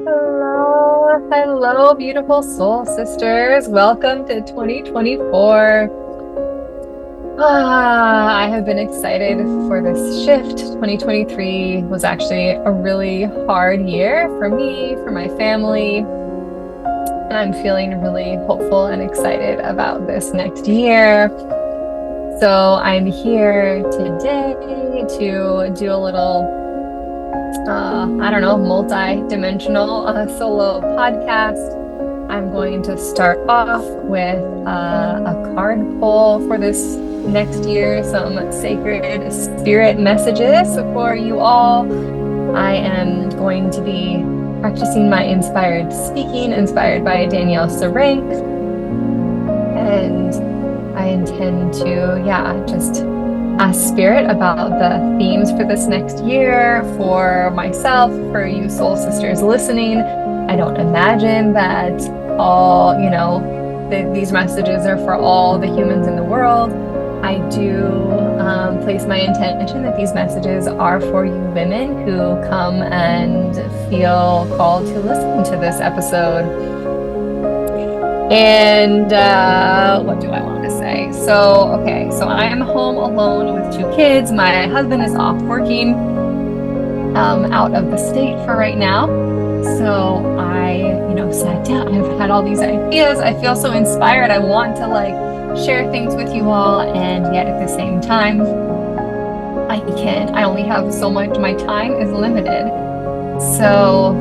Hello, beautiful soul sisters. Welcome to 2024. I have been excited for this shift. 2023 was actually a really hard year for me, for my family, and I'm feeling really hopeful and excited about this next year. So I'm here today to do a little I don't know, multi-dimensional solo podcast. I'm going to start off with a card pull for this next year, some sacred spirit messages for you all. I am going to be practicing my inspired speaking, inspired by Danielle Sarank, and I intend to, just ask Spirit about the themes for this next year for myself, for you soul sisters listening. I don't imagine that all, these messages are for all the humans in the world. I do place my intention that these messages are for you women who come and feel called to listen to this episode. And what do I want to say? So I am home alone with two kids. My husband is off working out of the state for right now. So I, sat down. I've had all these ideas. I feel so inspired. I want to share things with you all, and yet at the same time, I only have so much. My time is limited. So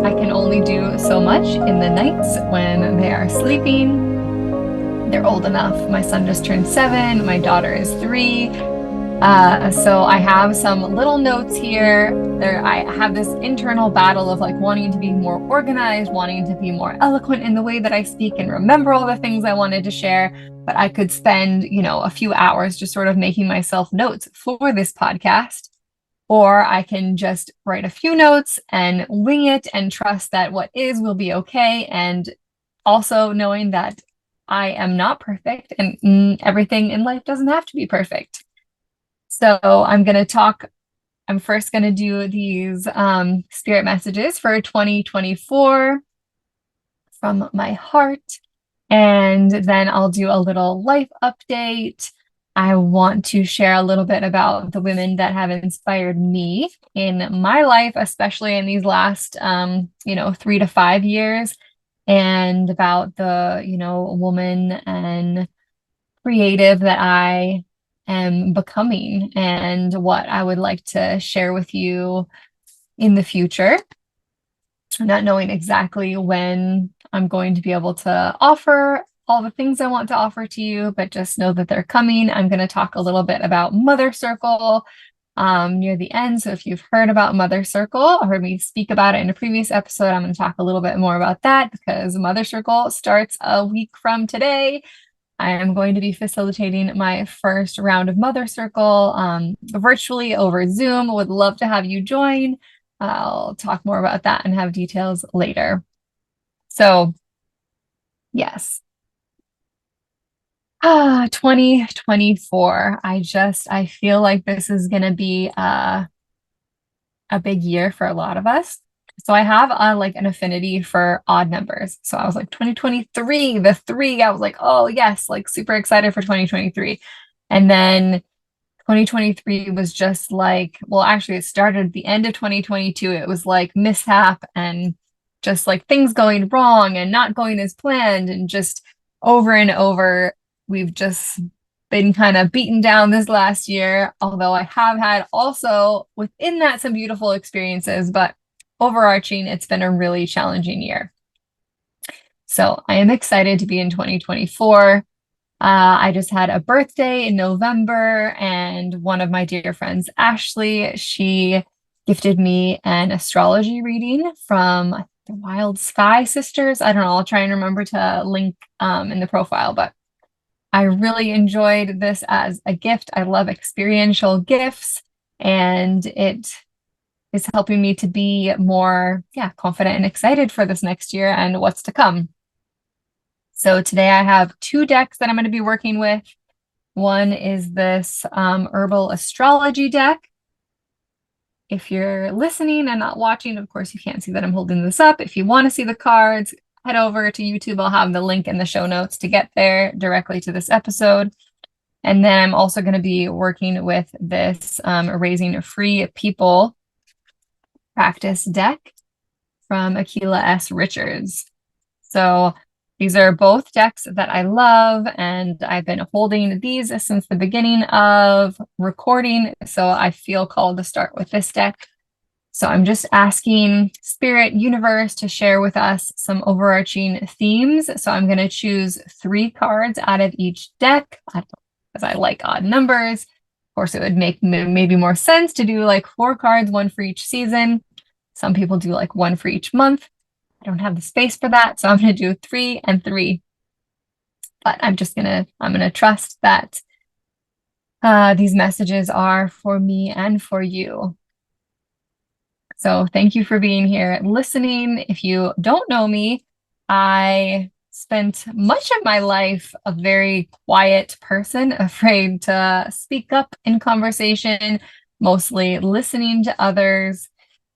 I can only do so much in the nights when they are sleeping. They're old enough. My son just turned 7. My daughter is 3. So I have some little notes here. I have this internal battle of wanting to be more organized, wanting to be more eloquent in the way that I speak and remember all the things I wanted to share. But I could spend, a few hours just sort of making myself notes for this podcast. Or I can just write a few notes and wing it and trust that what is will be okay. And also knowing that I am not perfect and everything in life doesn't have to be perfect. So I'm first going to do these spirit messages for 2024 from my heart. And then I'll do a little life update. I want to share a little bit about the women that have inspired me in my life, especially in these last, 3 to 5 years, and about the, woman and creative that I am becoming and what I would like to share with you in the future. Not knowing exactly when I'm going to be able to offer all the things I want to offer to you, but just know that they're coming. I'm going to talk a little bit about Mother Circle near the end. So if you've heard about Mother Circle or heard me speak about it in a previous episode, I'm going to talk a little bit more about that because Mother Circle starts a week from today. I am going to be facilitating my first round of Mother Circle virtually over Zoom. Would love to have you join. I'll talk more about that and have details later. So, yes. 2024. I feel like this is going to be a big year for a lot of us. So I have an affinity for odd numbers. So I was like 2023, the 3, I was like, oh yes, super excited for 2023. And then 2023 was just actually it started at the end of 2022. It was mishap and just things going wrong and not going as planned, and just over and over. We've just been kind of beaten down this last year, although I have had also within that some beautiful experiences, but overarching, it's been a really challenging year. So I am excited to be in 2024. I just had a birthday in November, and one of my dear friends, Ashley, she gifted me an astrology reading from the Wild Sky Sisters. I don't know, I'll try and remember to link in the profile, but I really enjoyed this as a gift. I love experiential gifts, and it is helping me to be more, confident and excited for this next year and what's to come. So today I have 2 decks that I'm going to be working with. One is this herbal astrology deck, if you're listening and not watching, of course, you can't see that I'm holding this up. If you want to see the cards, head over to YouTube. I'll have the link in the show notes to get there directly to this episode. And then I'm also going to be working with this Raising Free People practice deck from Akila S. Richards. So these are both decks that I love, and I've been holding these since the beginning of recording. So I feel called to start with this deck. So I'm just asking Spirit, Universe to share with us some overarching themes. So I'm going to choose 3 cards out of each deck because I like odd numbers. Of course, it would make maybe more sense to do like 4 cards, 1 for each season. Some people do like 1 for each month. I don't have the space for that, so I'm going to do 3 and 3. But I'm going to trust that these messages are for me and for you. So thank you for being here listening. If you don't know me, I spent much of my life a very quiet person, afraid to speak up in conversation, mostly listening to others.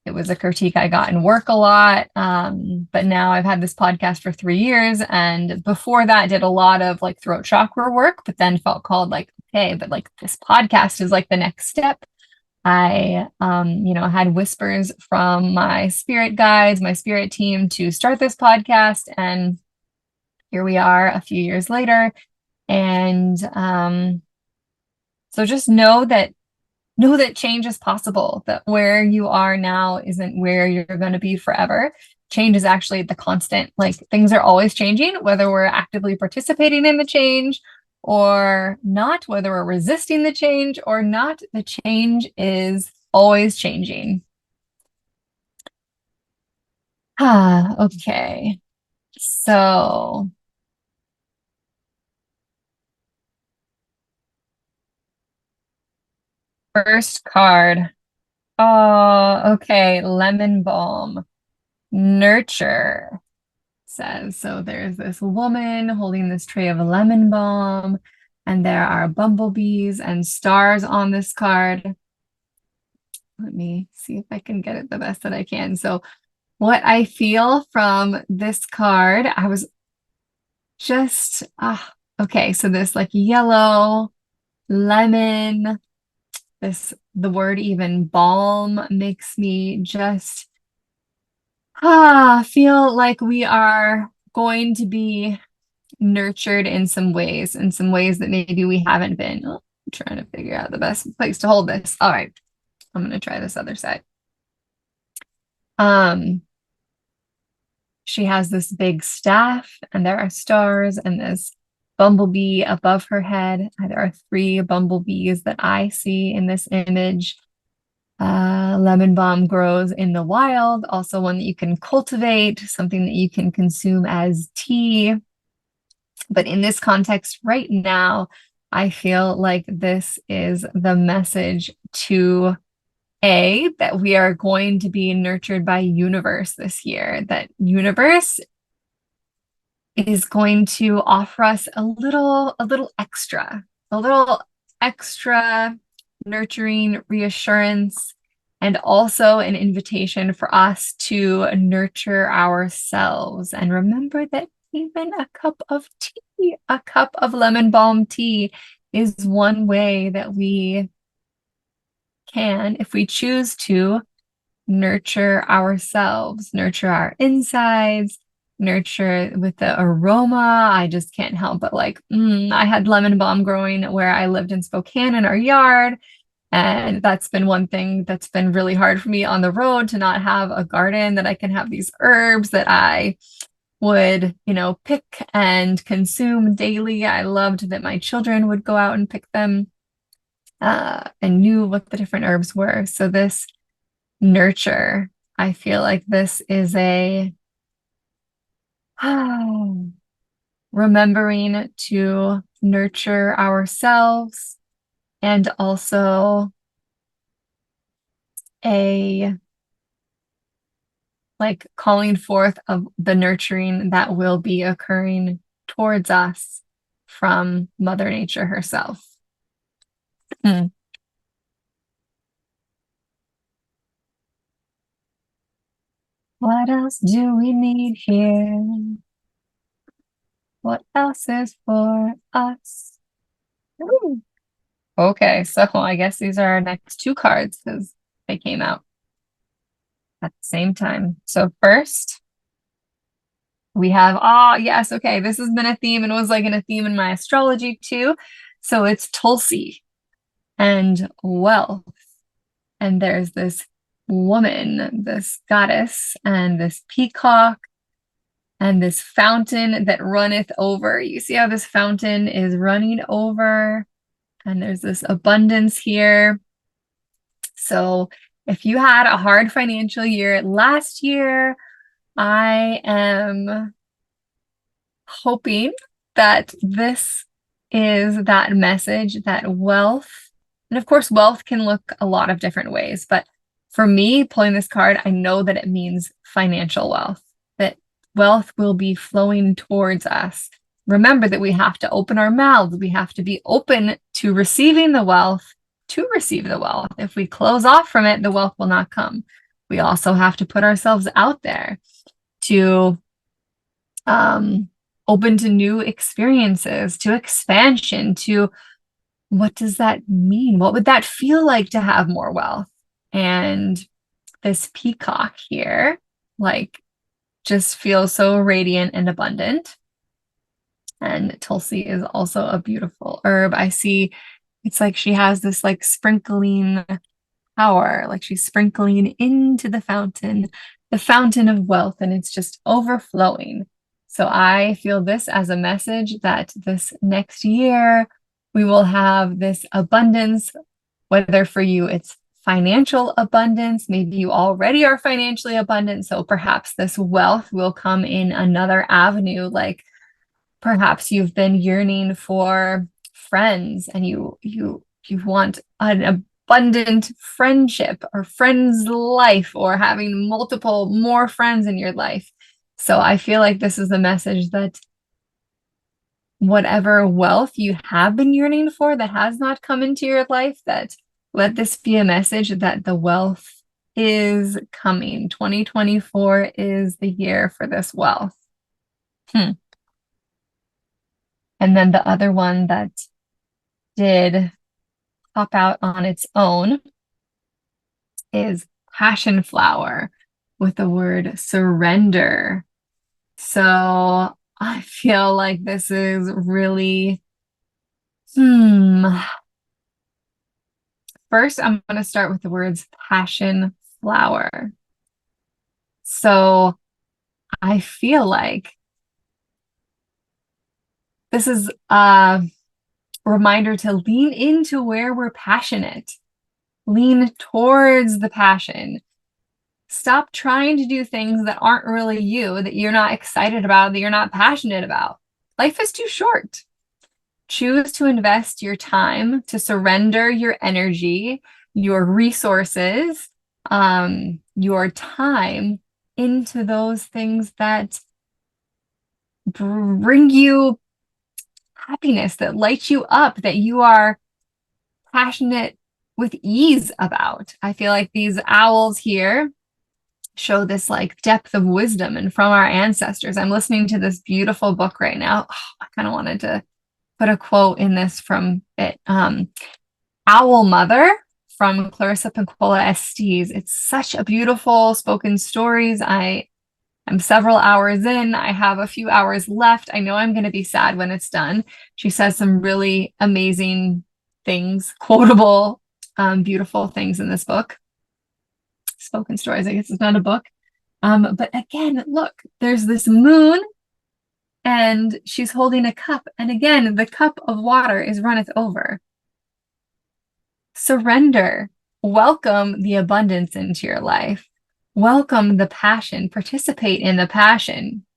It was a critique I got in work a lot. But now I've had this podcast for 3 years. And before that, did a lot of like throat chakra work, but then felt called like, okay, but like this podcast is like the next step. I, had whispers from my spirit guides, my spirit team to start this podcast. And here we are a few years later. And so just know that change is possible, that where you are now isn't where you're going to be forever. Change is actually the constant. Like things are always changing, whether we're actively participating in the change or not, whether we're resisting the change or not, the change is always changing. Okay. So first card. Oh, okay. Lemon balm. Nurture says. So there's this woman holding this tray of lemon balm, and there are bumblebees and stars on this card. Let me see if I can get it the best that I can. So what I feel from this card, I was just, okay. So this like yellow, lemon, the word even balm makes me just feel like we are going to be nurtured in some ways that maybe we haven't been. Oh, I'm trying to figure out the best place to hold this. All right, I'm going to try this other side. She has this big staff, and there are stars and this bumblebee above her head. There are 3 bumblebees that I see in this image. Lemon balm grows in the wild, also one that you can cultivate, something that you can consume as tea. But in this context right now, I feel like this is the message to that we are going to be nurtured by universe this year, that universe is going to offer us a little extra nurturing reassurance, and also an invitation for us to nurture ourselves. And remember that even a cup of tea, a cup of lemon balm tea, is one way that we can, if we choose to, nurture ourselves, nurture our insides, nurture with the aroma. I just can't help but like, I had lemon balm growing where I lived in Spokane in our yard. And that's been one thing that's been really hard for me on the road, to not have a garden that I can have these herbs that I would, pick and consume daily. I loved that my children would go out and pick them and knew what the different herbs were. So this nurture, I feel like this is a remembering to nurture ourselves, and also a like calling forth of the nurturing that will be occurring towards us from Mother Nature herself. What else do we need here? What else is for us? Ooh. Okay, so I guess these are our next two cards because they came out at the same time. So first we have, yes, okay, this has been a theme and was like in a theme in my astrology too. So it's Tulsi and wealth. And there's this woman, this goddess, and this peacock, and this fountain that runneth over. You see how this fountain is running over, and there's this abundance here. So if you had a hard financial year last year, I am hoping that this is that message that wealth, and of course, wealth can look a lot of different ways, but for me, pulling this card, I know that it means financial wealth, that wealth will be flowing towards us. Remember that we have to open our mouths. We have to be open to receiving the wealth to receive the wealth. If we close off from it, the wealth will not come. We also have to put ourselves out there to open to new experiences, to expansion, to what does that mean? What would that feel like to have more wealth? And this peacock here, like, just feels so radiant and abundant. And Tulsi is also a beautiful herb. I see it's like she has this like sprinkling power, like she's sprinkling into the fountain of wealth, and it's just overflowing. So I feel this as a message that this next year we will have this abundance, whether for you it's financial abundance, maybe you already are financially abundant, so perhaps this wealth will come in another avenue, like perhaps you've been yearning for friends and you want an abundant friendship or friends life, or having more friends in your life. So I feel like this is a message that whatever wealth you have been yearning for that has not come into your life, that let this be a message that the wealth is coming. 2024 is the year for this wealth. And then the other one that did pop out on its own is passion flower with the word surrender. So I feel like this is really, first I'm going to start with the words passion flower. So I feel like this is a reminder to lean into where we're passionate, lean towards the passion. Stop trying to do things that aren't really you, that you're not excited about, that you're not passionate about. Life is too short. Choose to invest your time, to surrender your energy, your resources, your time into those things that bring you happiness, that light you up, that you are passionate with ease about. I feel like these owls here show this like depth of wisdom and from our ancestors. I'm listening to this beautiful book right now. I kind of wanted to put a quote in this from it. Owl Mother from Clarissa Pinkola Estes. It's such a beautiful spoken stories. I'm several hours in. I have a few hours left. I know I'm going to be sad when it's done. She says some really amazing things, quotable, beautiful things in this book. Spoken stories, I guess it's not a book. But again, look, there's this moon and she's holding a cup. And again, the cup of water is runneth over. Surrender. Welcome the abundance into your life. Welcome the passion. Participate in the passion.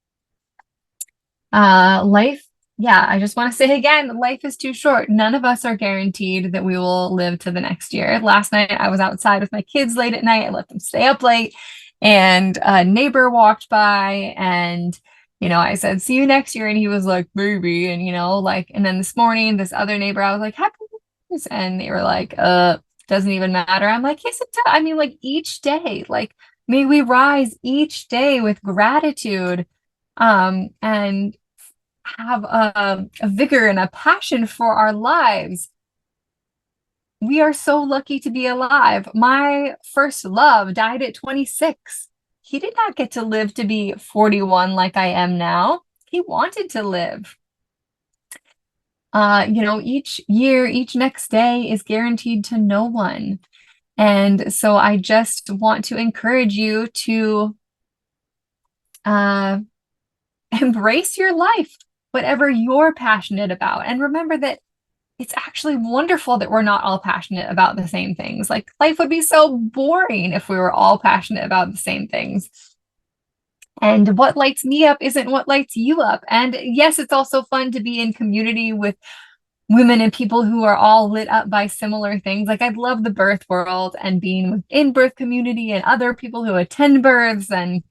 Life, I just want to say again, life is too short. None of us are guaranteed that we will live to the next year. Last night, I was outside with my kids late at night. I let them stay up late, and a neighbor walked by, and I said, "See you next year," and he was like, "Maybe," and and then this morning, this other neighbor, I was like, "Happy New Year's," and they were like, doesn't even matter. I'm like, yes, it does. I mean, like each day, like May we rise each day with gratitude, and have a vigor and a passion for our lives. We are so lucky to be alive. My first love died at 26. He did not get to live to be 41 like I am now. He wanted to live. Each year, each next day is guaranteed to no one. And so I just want to encourage you to uh, embrace your life, whatever you're passionate about. And remember that it's actually wonderful that we're not all passionate about the same things. Like, life would be so boring if we were all passionate about the same things. And what lights me up isn't what lights you up. And yes, it's also fun to be in community with women and people who are all lit up by similar things. Like, I love the birth world and being within birth community and other people who attend births and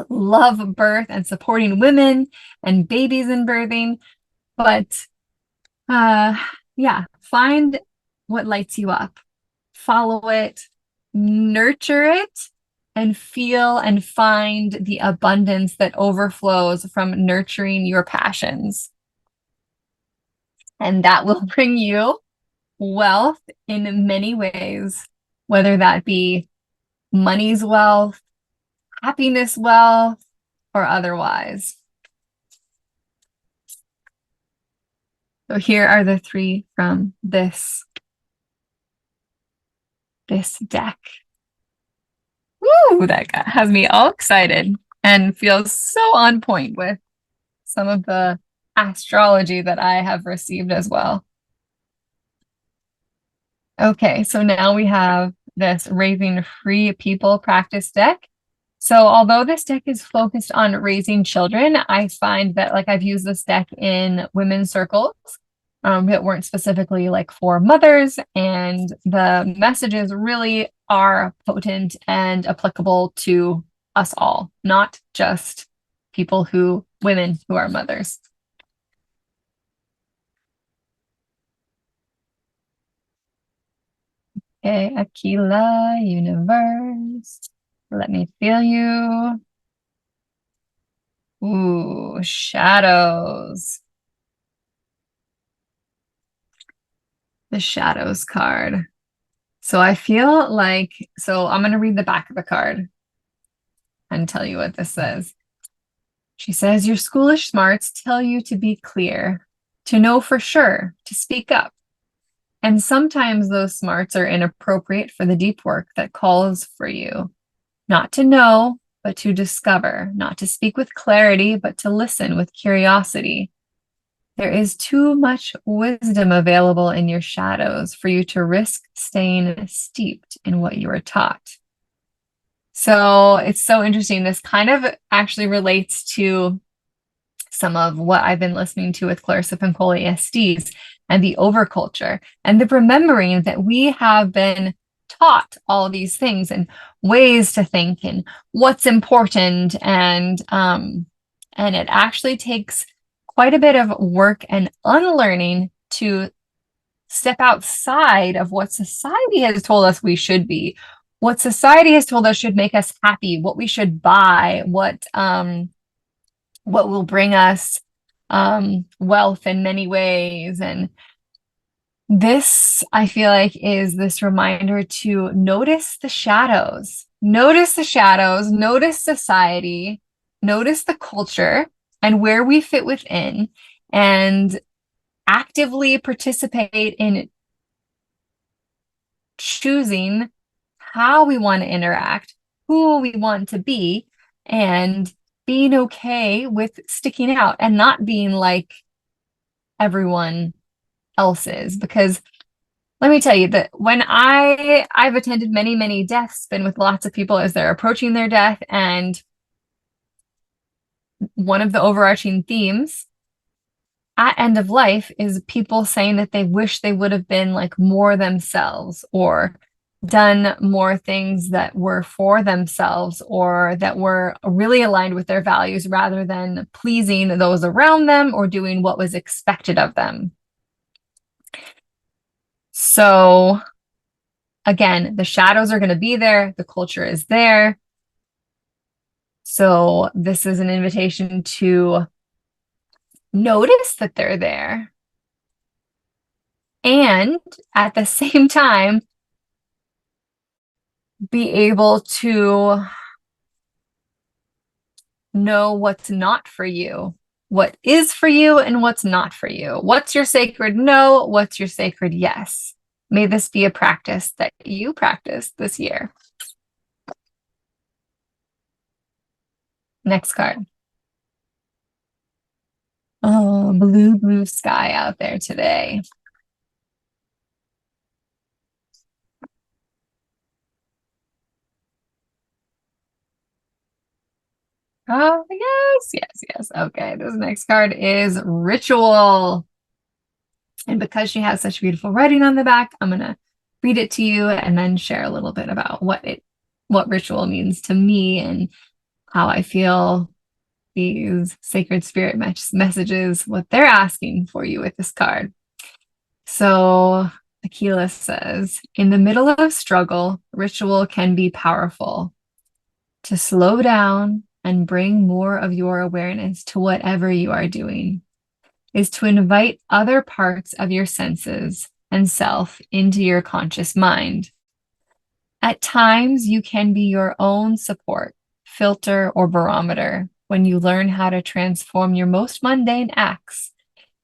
love birth and supporting women and babies in birthing. But yeah, find what lights you up, follow it, nurture it, and feel and find the abundance that overflows from nurturing your passions. And that will bring you wealth in many ways, whether that be money's wealth, happiness wealth, or otherwise. So here are the three from this deck. Woo, that has me all excited and feels so on point with some of the astrology that I have received as well. Okay, so now we have this Raising Free People practice deck. So although this deck is focused on raising children, I find that like I've used this deck in women's circles that weren't specifically like for mothers, and the messages really are potent and applicable to us all, not just women who are mothers. Okay, Aquila, universe. Let me feel you. Ooh, shadows. The shadows card. So I feel like, so I'm going to read the back of the card and tell you what this says. She says, your schoolish smarts tell you to be clear, to know for sure, to speak up. And sometimes those smarts are inappropriate for the deep work that calls for you. Not to know, but to discover, not to speak with clarity, but to listen with curiosity. There is too much wisdom available in your shadows for you to risk staying steeped in what you were taught. So it's so interesting. This kind of actually relates to some of what I've been listening to with Clarissa Pinkola ESDs and the overculture, and the remembering that we have been taught all these things and ways to think and what's important, and it actually takes quite a bit of work and unlearning to step outside of what society has told us we should be, what society has told us should make us happy, what we should buy, what will bring us wealth in many ways. And this, I feel like, is this reminder to notice the shadows, notice society, notice the culture and where we fit within, and actively participate in choosing how we want to interact, who we want to be, and being okay with sticking out and not being like everyone else is. Because let me tell you that when I've attended many deaths, been with lots of people as they're approaching their death, and one of the overarching themes at end of life is people saying that they wish they would have been like more themselves, or done more things that were for themselves, or that were really aligned with their values, rather than pleasing those around them or doing what was expected of them. So again, the shadows are going to be there. The culture is there. So this is an invitation to notice that they're there. And at the same time, be able to know what's not for you, what is for you and what's not for you. What's your sacred no? What's your sacred yes? May this be a practice that you practice this year. Next card. Oh, blue sky out there today. Oh, yes. Okay, this next card is ritual. And because she has such beautiful writing on the back, I'm going to read it to you and then share a little bit about what ritual means to me and how I feel these sacred spirit messages, what they're asking for you with this card. So Aquila says, in the middle of struggle, ritual can be powerful. To slow down and bring more of your awareness to whatever you are doing is to invite other parts of your senses and self into your conscious mind. At times, you can be your own support, filter, or barometer when you learn how to transform your most mundane acts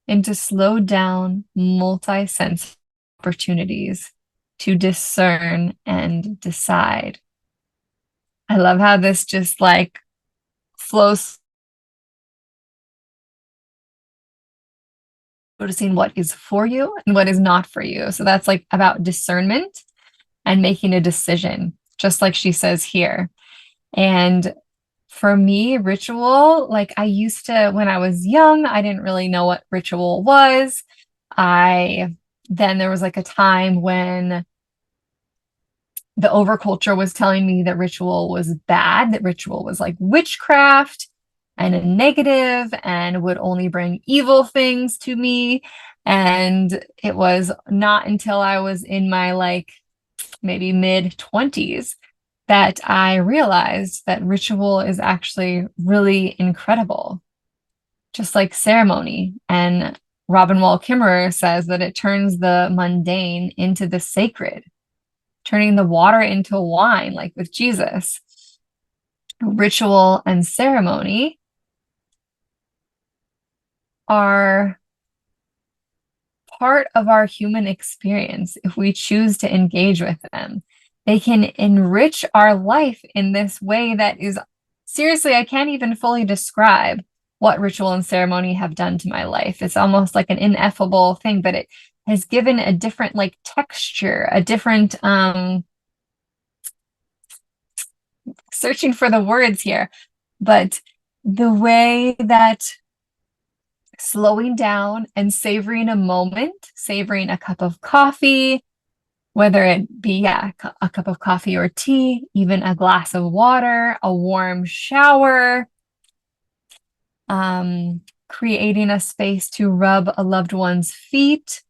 into slowed down, multi-sense opportunities to discern and decide. I love how this just like flows, noticing what is for you and what is not for you. So that's like about discernment and making a decision, just like she says here. And for me, ritual, like I used to, when I was young, I didn't really know what ritual was. Then there was like a time when the overculture was telling me that ritual was bad, that ritual was like witchcraft and a negative and would only bring evil things to me. And it was not until I was in my like maybe mid 20s that I realized that ritual is actually really incredible, just like ceremony. And Robin Wall Kimmerer says that it turns the mundane into the sacred, turning the water into wine, like with Jesus. Ritual and ceremony are part of our human experience if we choose to engage with them. They can enrich our life in this way that is, seriously, I can't even fully describe what ritual and ceremony have done to my life. It's almost like an ineffable thing, but it has given a different like texture, a different searching for the words here, but the way that slowing down and savoring a moment, savoring a cup of coffee, whether it be a cup of coffee or tea, even a glass of water, a warm shower, creating a space to rub a loved one's feet,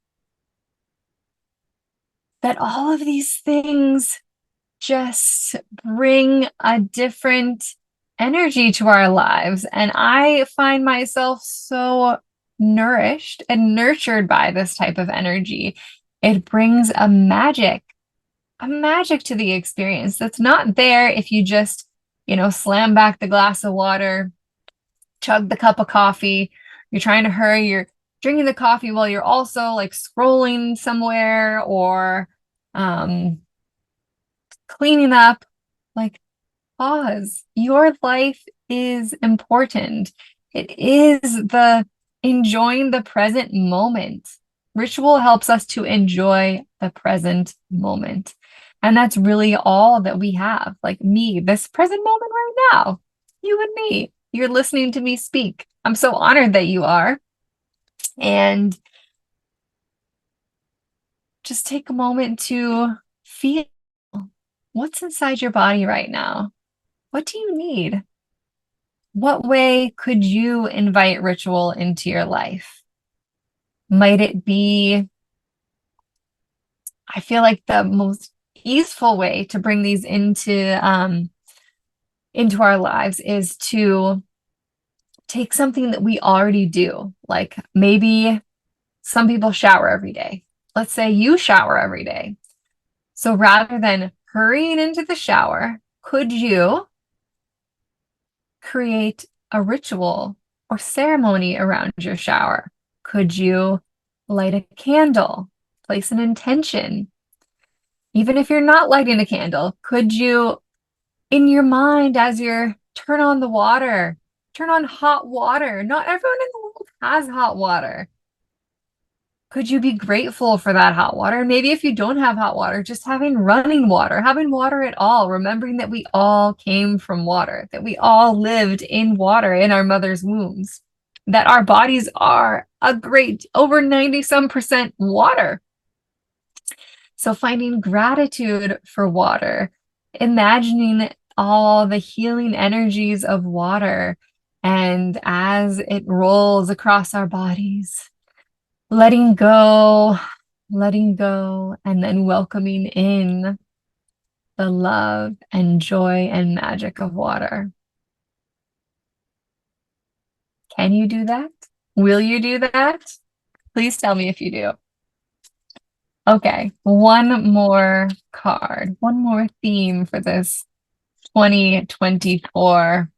that all of these things just bring a different energy to our lives. And I find myself so nourished and nurtured by this type of energy. It brings a magic to the experience that's not there if you just, slam back the glass of water, chug the cup of coffee, you're trying to hurry, you're drinking the coffee while you're also like scrolling somewhere or cleaning up. Like, pause. Your life is important. It is the enjoying the present moment. Ritual helps us to enjoy the present moment. And that's really all that we have. Like me, this present moment right now, you and me, you're listening to me speak. I'm so honored that you are. And just take a moment to feel what's inside your body right now. What do you need? What way could you invite ritual into your life? Might it be, I feel like the most easeful way to bring these into our lives is to take something that we already do. Like maybe some people shower every day. Let's say you shower every day. So rather than hurrying into the shower, could you create a ritual or ceremony around your shower? Could you light a candle, place an intention? Even if you're not lighting a candle, could you, in your mind, as you're turn on the water, turn on hot water? Not everyone in the world has hot water. Could you be grateful for that hot water? Maybe if you don't have hot water, just having running water, having water at all, remembering that we all came from water, that we all lived in water in our mother's wombs, that our bodies are a great over 90 some percent water. So finding gratitude for water, imagining all the healing energies of water, and as it rolls across our bodies, letting go, and then welcoming in the love and joy and magic of water. Can you do that? Will you do that? Please tell me if you do. Okay, one more card, one more theme for this 2024.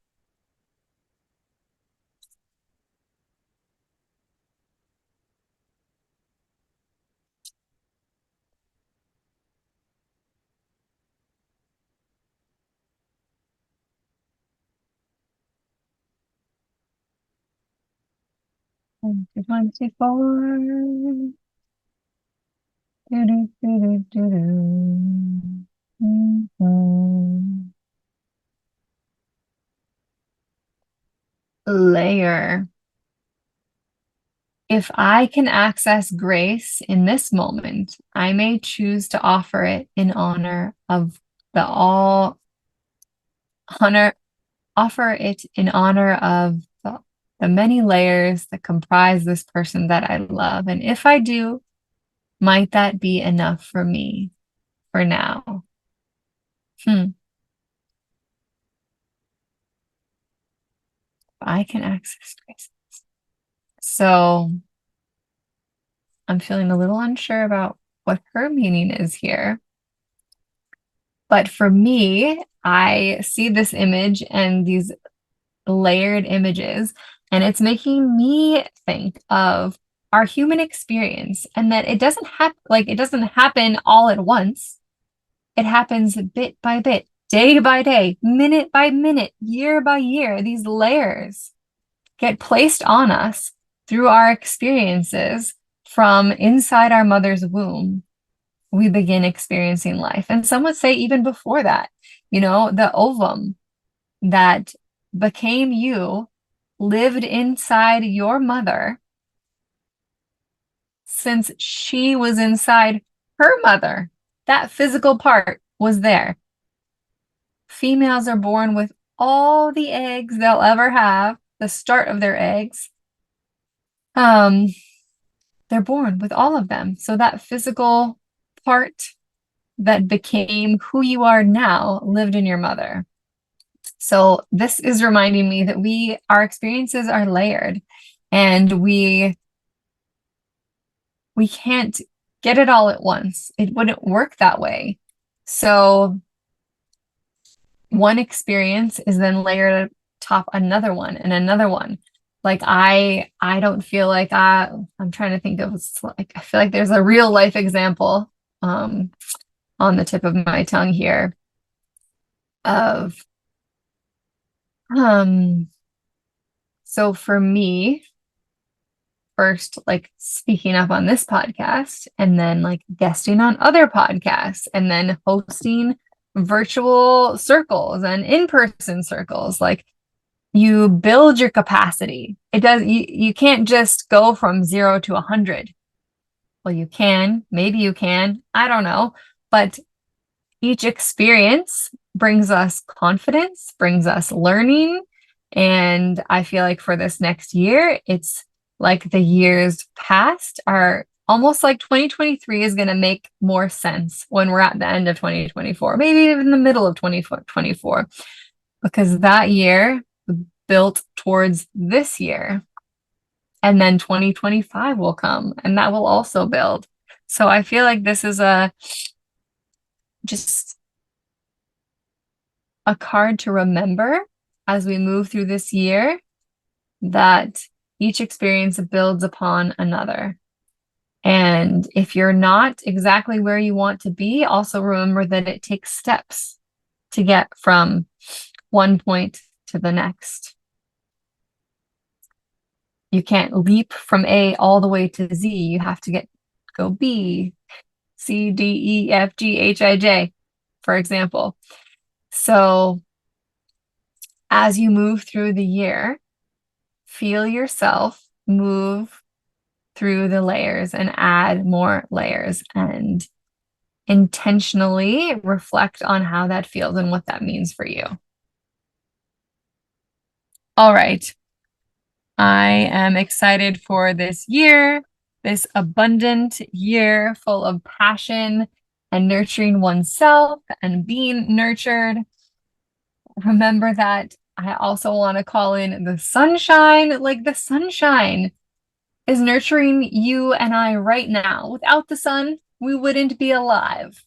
Twenty 24. Layer. If I can access grace in this moment, I may choose to offer it in honor of honor, offer it in honor of the many layers that comprise this person that I love. And if I do, might that be enough for me for now? I can access grace. So I'm feeling a little unsure about what her meaning is here. But for me, I see this image and these layered images, and it's making me think of our human experience and that it doesn't happen all at once. It happens bit by bit, day by day, minute by minute, year by year. These layers get placed on us through our experiences from inside our mother's womb. We begin experiencing life. And some would say even before that, the ovum that became you lived inside your mother since she was inside her mother. That physical part was there. Females are born with all the eggs they'll ever have, the start of their eggs. They're born with all of them. So that physical part that became who you are now lived in your mother. So this is reminding me that our experiences are layered, and we can't get it all at once. It wouldn't work that way. So one experience is then layered atop another one and another one. Like I don't feel like I'm trying to think of, like, I feel like there's a real life example on the tip of my tongue here of so for me, first, like speaking up on this podcast, and then like guesting on other podcasts, and then hosting virtual circles and in-person circles. Like, you build your capacity. You can't just go from 0 to 100. Well, you can, maybe you can, I don't know. But each experience brings us confidence, brings us learning. And I feel like for this next year, it's like the years past are almost like 2023 is going to make more sense when we're at the end of 2024, maybe even the middle of 2024, because that year built towards this year. And then 2025 will come and that will also build. So I feel like this is just a card to remember as we move through this year, that each experience builds upon another. And if you're not exactly where you want to be, also remember that it takes steps to get from one point to the next. You can't leap from A all the way to Z. You have to go B, C, D, E, F, G, H, I, J, for example. So as you move through the year, feel yourself move through the layers and add more layers, and intentionally reflect on how that feels and what that means for you. All right. I am excited for this year, this abundant year full of passion and nurturing oneself and being nurtured. Remember that I also want to call in the sunshine. Like, the sunshine is nurturing you and I right now. Without the sun, we wouldn't be alive.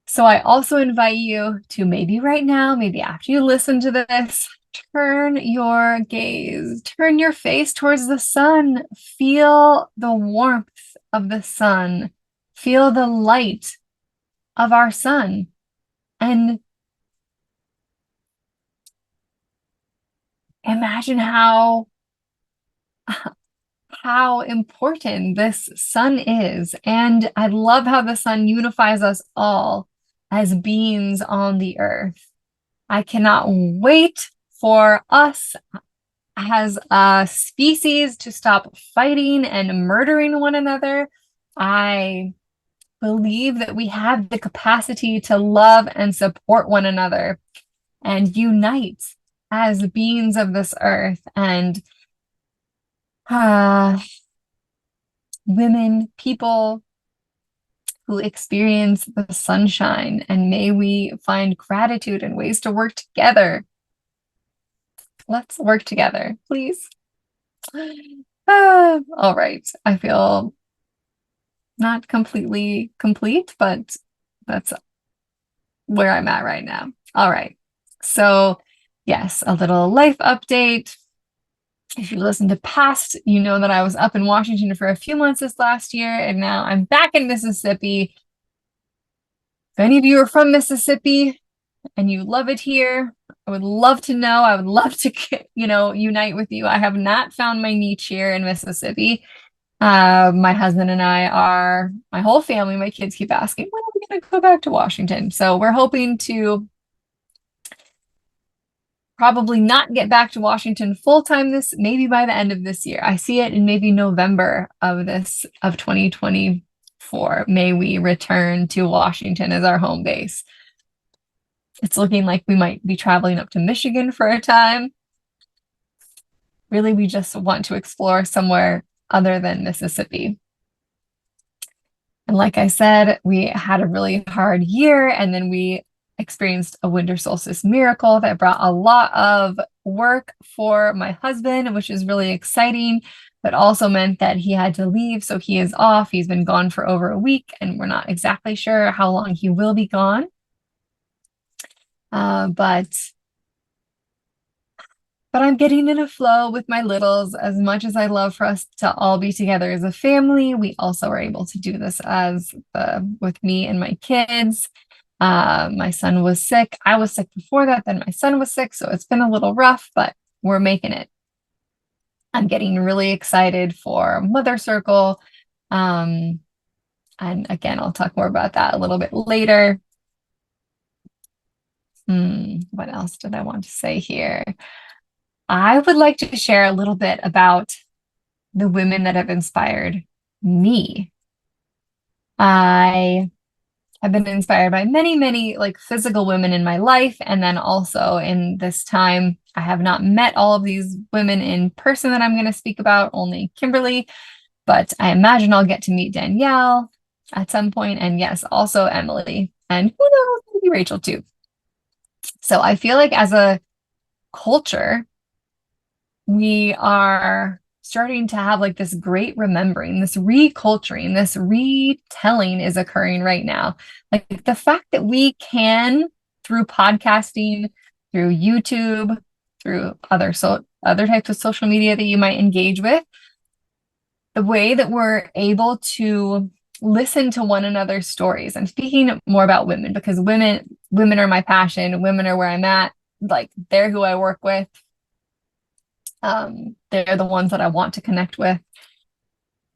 So I also invite you to, maybe right now, maybe after you listen to this, turn your gaze, turn your face towards the sun. Feel the warmth of the sun. Feel the light of our sun. And imagine how important this sun is. And I love how the sun unifies us all as beings on the earth. I cannot wait for us as a species to stop fighting and murdering one another. I believe that we have the capacity to love and support one another and unite as beings of this earth. And women, people who experience the sunshine, and may we find gratitude and ways to work together. Let's work together, please. All right. I feel not completely complete, but that's where I'm at right now. All right. So yes, a little life update. If you listen to past, you know that I was up in Washington for a few months this last year, and now I'm back in Mississippi. If any of you are from Mississippi and you love it here, I would love to know. I would love to, unite with you. I have not found my niche here in Mississippi. My husband and my whole family, my kids keep asking, when are we going to go back to Washington? So we're hoping to probably not get back to Washington full time maybe by the end of this year. I see it in maybe November of 2024. May we return to Washington as our home base. It's looking like we might be traveling up to Michigan for a time. Really, we just want to explore somewhere other than Mississippi. And like I said, we had a really hard year, and then we experienced a winter solstice miracle that brought a lot of work for my husband, which is really exciting, but also meant that he had to leave. So he is off. He's been gone for over a week, and we're not exactly sure how long he will be gone. But I'm getting in a flow with my littles. As much as I love for us to all be together as a family, we also are able to do this with me and my kids. My son was sick. I was sick before that, then my son was sick. So it's been a little rough, but we're making it. I'm getting really excited for Mother Circle. And again, I'll talk more about that a little bit later. What else did I want to say here? I would like to share a little bit about the women that have inspired me. I have been inspired by many, many like physical women in my life. And then also in this time, I have not met all of these women in person that I'm going to speak about, only Kimberly. But I imagine I'll get to meet Danielle at some point, and yes, also Emily, and who knows, maybe Rachel too. So I feel like as a culture, we are starting to have like this great remembering, this reculturing, this retelling is occurring right now. Like the fact that we can, through podcasting, through YouTube, through other types of social media that you might engage with, the way that we're able to listen to one another's stories. I'm speaking more about women because women are my passion. Women are where I'm at. Like they're who I work with. They're the ones that I want to connect with.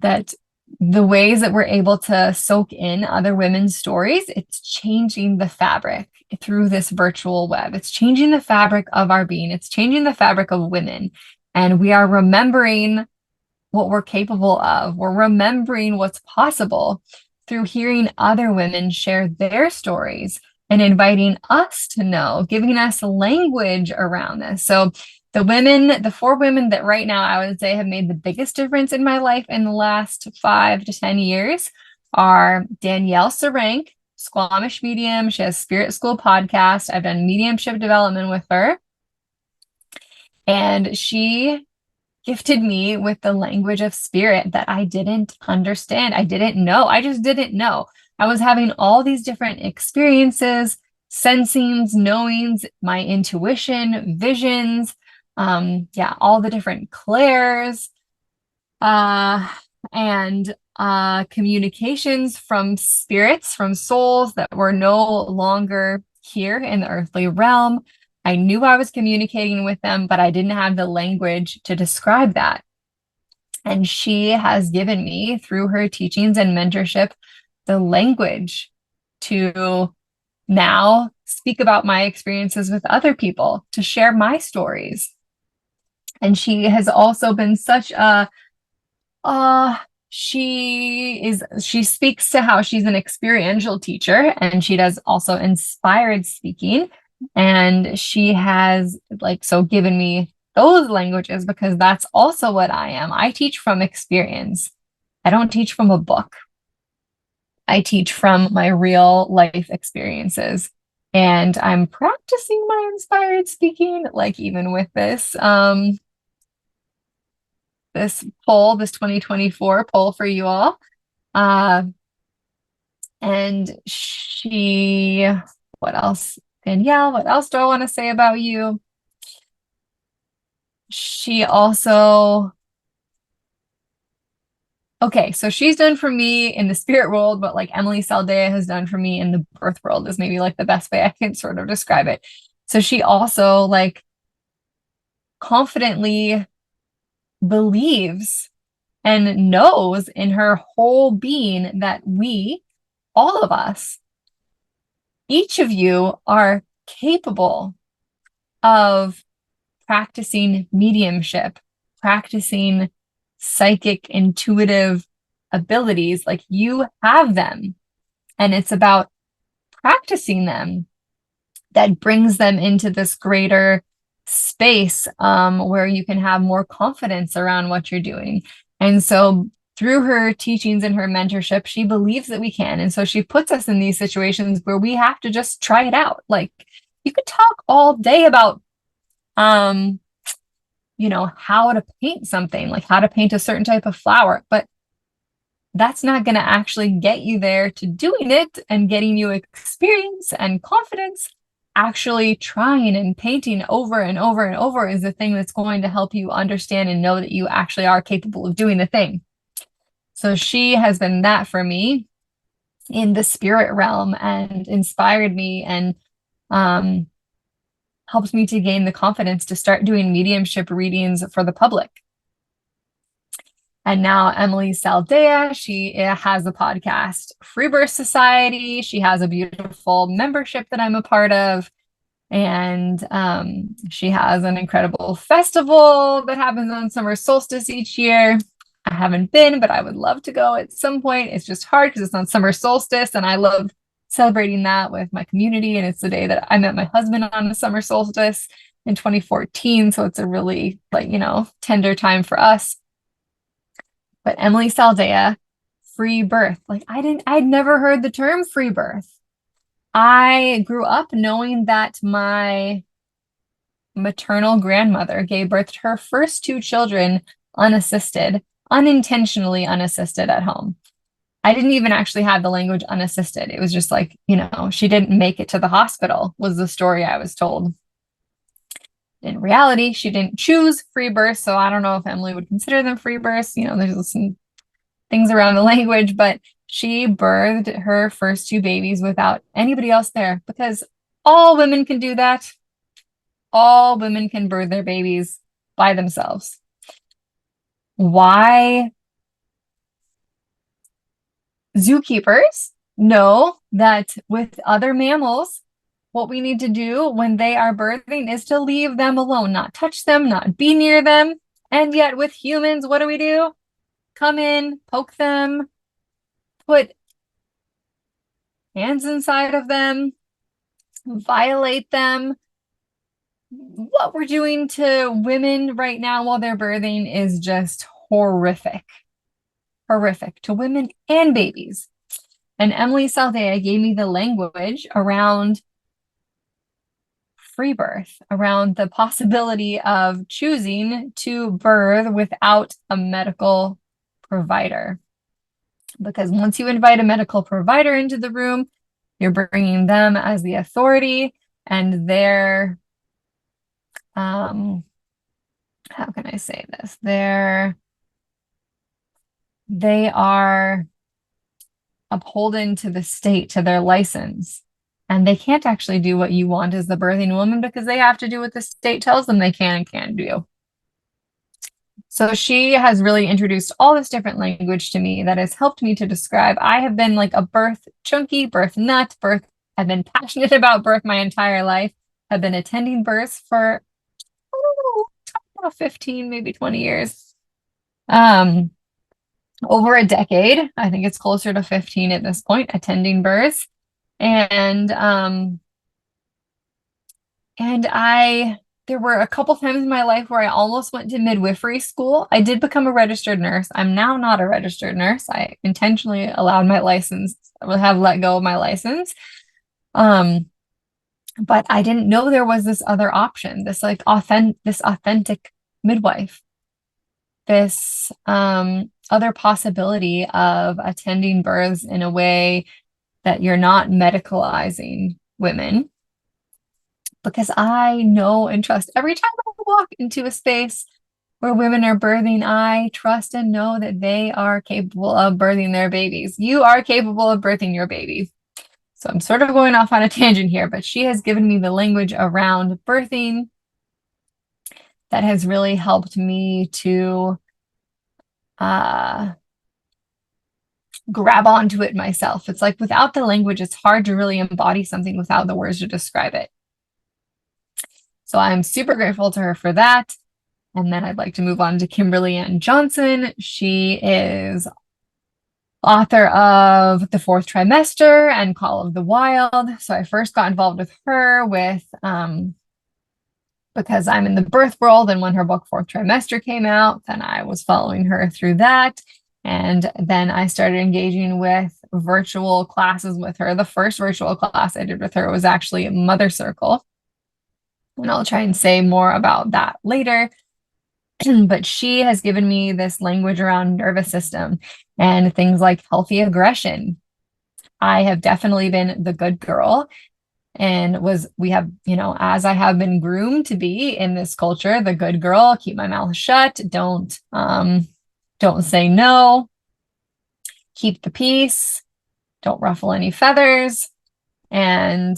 That the ways that we're able to soak in other women's stories, it's changing the fabric through this virtual web. It's changing the fabric of our being. It's changing the fabric of women. And we are remembering what we're capable of. We're remembering what's possible through hearing other women share their stories and inviting us to know, giving us language around this. So the 4 women that right now I would say have made the biggest difference in my life in the last 5 to 10 years are Danielle Sarank, Squamish medium. She has Spirit School podcast. I've done mediumship development with her. And she gifted me with the language of spirit that I didn't understand. I didn't know. I just didn't know. I was having all these different experiences, sensings, knowings, my intuition, visions, all the different clairs, and communications from spirits, from souls that were no longer here in the earthly realm. I knew I was communicating with them, but I didn't have the language to describe that. And she has given me, through her teachings and mentorship, the language to now speak about my experiences with other people, to share my stories. And she has also been such a she speaks to how she's an experiential teacher, and she does also inspired speaking. And she has given me those languages because that's also what I am. I teach from experience. I don't teach from a book. I teach from my real life experiences. And I'm practicing my inspired speaking, like even with this this 2024 poll for you all. And what else? Danielle, what else do I want to say about you? She also, okay, so she's done for me in the spirit world, but like Emily Saldea has done for me in the birth world is maybe like the best way I can sort of describe it. So she also like confidently believes and knows in her whole being that all of us, each of you are capable of practicing mediumship, practicing psychic, intuitive abilities. Like you have them, and it's about practicing them that brings them into this greater space where you can have more confidence around what you're doing. And so through her teachings and her mentorship, she believes that we can. And so she puts us in these situations where we have to just try it out. Like you could talk all day about, how to paint something, like how to paint a certain type of flower, but that's not going to actually get you there to doing it and getting you experience and confidence. Actually trying and painting over and over and over is the thing that's going to help you understand and know that you actually are capable of doing the thing. So she has been that for me in the spirit realm and inspired me and helped me to gain the confidence to start doing mediumship readings for the public. And now Emily Saldea, she has a podcast, Freebi Society. She has a beautiful membership that I'm a part of. And she has an incredible festival that happens on summer solstice each year. I haven't been, but I would love to go at some point. It's just hard because it's on summer solstice, and I love celebrating that with my community. And it's the day that I met my husband on the summer solstice in 2014. So it's a really tender time for us. But Emily Saldea, free birth. Like I'd never heard the term free birth. I grew up knowing that my maternal grandmother gave birth to her first two children unassisted, unintentionally unassisted at home. I didn't even actually have the language unassisted. It was just like, she didn't make it to the hospital, was the story I was told. In reality, she didn't choose free births, so I don't know if Emily would consider them free births. There's some things around the language, but she birthed her first two babies without anybody else there because all women can do that. All women can birth their babies by themselves. Why? Zookeepers know that with other mammals, what we need to do when they are birthing is to leave them alone, not touch them, not be near them. And yet with humans, what do? Come in, poke them, put hands inside of them, violate them. What we're doing to women right now while they're birthing is just horrific. Horrific to women and babies. And Emily Saldea gave me the language around free birth, around the possibility of choosing to birth without a medical provider. Because once you invite a medical provider into the room, you're bringing them as the authority, and they're, how can I say this? They are upholden to the state, to their license. And they can't actually do what you want as the birthing woman because they have to do what the state tells them they can and can't do. So she has really introduced all this different language to me that has helped me to describe. I have been like a birth junkie, birth nut, I've been passionate about birth my entire life. I've been attending births for, about 15, maybe 20 years. Over a decade. I think it's closer to 15 at this point, attending births. And there were a couple times in my life where I almost went to midwifery school. I did become a registered nurse. I'm now not a registered nurse. I intentionally allowed my license, I have let go of my license. But I didn't know there was this other option, this authentic midwife, this other possibility of attending births in a way that you're not medicalizing women. Because I know and trust every time I walk into a space where women are birthing, I trust and know that they are capable of birthing their babies. You are capable of birthing your babies. So I'm sort of going off on a tangent here, but she has given me the language around birthing that has really helped me to grab onto it myself. It's like without the language, it's hard to really embody something without the words to describe it. So I'm super grateful to her for that. And then I'd like to move on to Kimberly Ann Johnson. She is author of The Fourth Trimester and Call of the Wild. So I first got involved with her because I'm in the birth world, and when her book Fourth Trimester came out, then I was following her through that. And then I started engaging with virtual classes with her. The first virtual class I did with her was actually Mother Circle. And I'll try and say more about that later. But she has given me this language around nervous system and things like healthy aggression. I have definitely been the good girl and as I have been groomed to be in this culture, the good girl, keep my mouth shut, don't say no, keep the peace, don't ruffle any feathers. And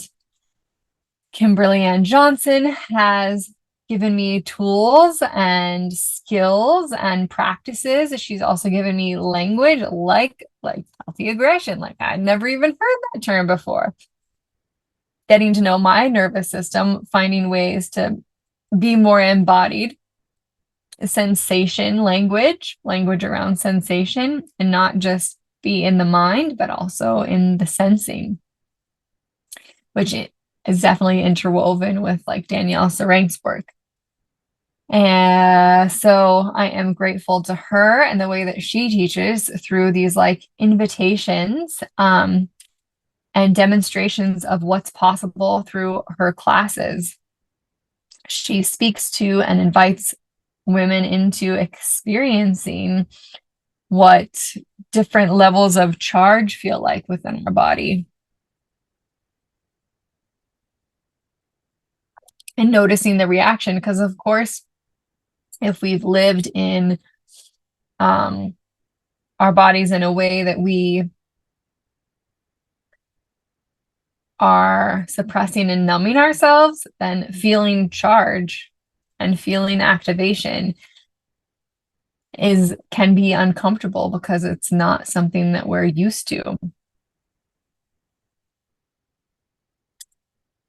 Kimberly Ann Johnson has given me tools and skills and practices. She's also given me language like healthy aggression. Like I'd never even heard that term before. Getting to know my nervous system, finding ways to be more embodied. Sensation language around sensation, and not just be in the mind, but also in the sensing, which is definitely interwoven with like Danielle Serang's work. And so I am grateful to her and the way that she teaches through these like invitations and demonstrations of what's possible through her classes. She speaks to and invites women into experiencing what different levels of charge feel like within our body. And noticing the reaction, because of course, if we've lived in our bodies in a way that we are suppressing and numbing ourselves, then feeling charge and feeling activation can be uncomfortable because it's not something that we're used to.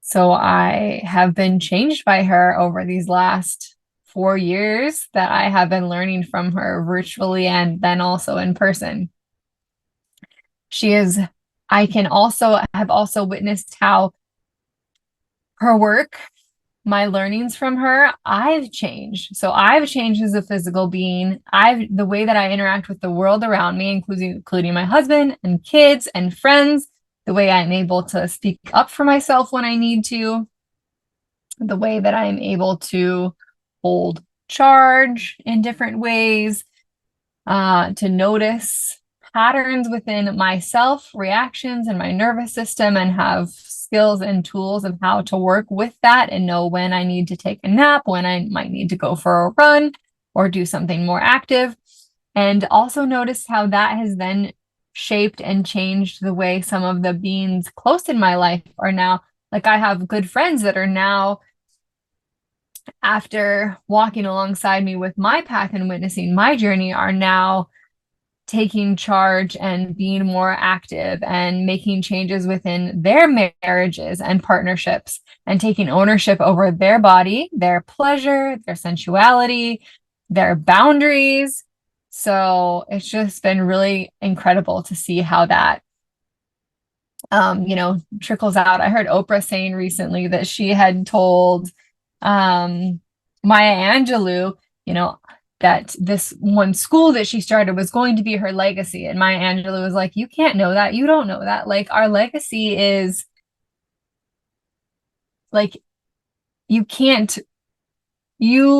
So I have been changed by her over these last 4 years that I have been learning from her virtually and then also in person. I have also witnessed how her work, my learnings from her, I've changed. So I've changed as a physical being. The way that I interact with the world around me, including my husband and kids and friends, the way I'm able to speak up for myself when I need to, the way that I'm able to hold charge in different ways, to notice patterns within myself, reactions in my nervous system, and have skills and tools of how to work with that and know when I need to take a nap, when I might need to go for a run or do something more active. And also notice how that has then shaped and changed the way some of the beings close in my life are now. Like I have good friends that are now, after walking alongside me with my path and witnessing my journey, are now taking charge and being more active and making changes within their marriages and partnerships and taking ownership over their body, their pleasure, their sensuality, their boundaries. So it's just been really incredible to see how that trickles out. I heard Oprah saying recently that she had told Maya Angelou, that this one school that she started was going to be her legacy. And Maya Angelou was like, you can't know that. You don't know that. Like, our legacy is like, you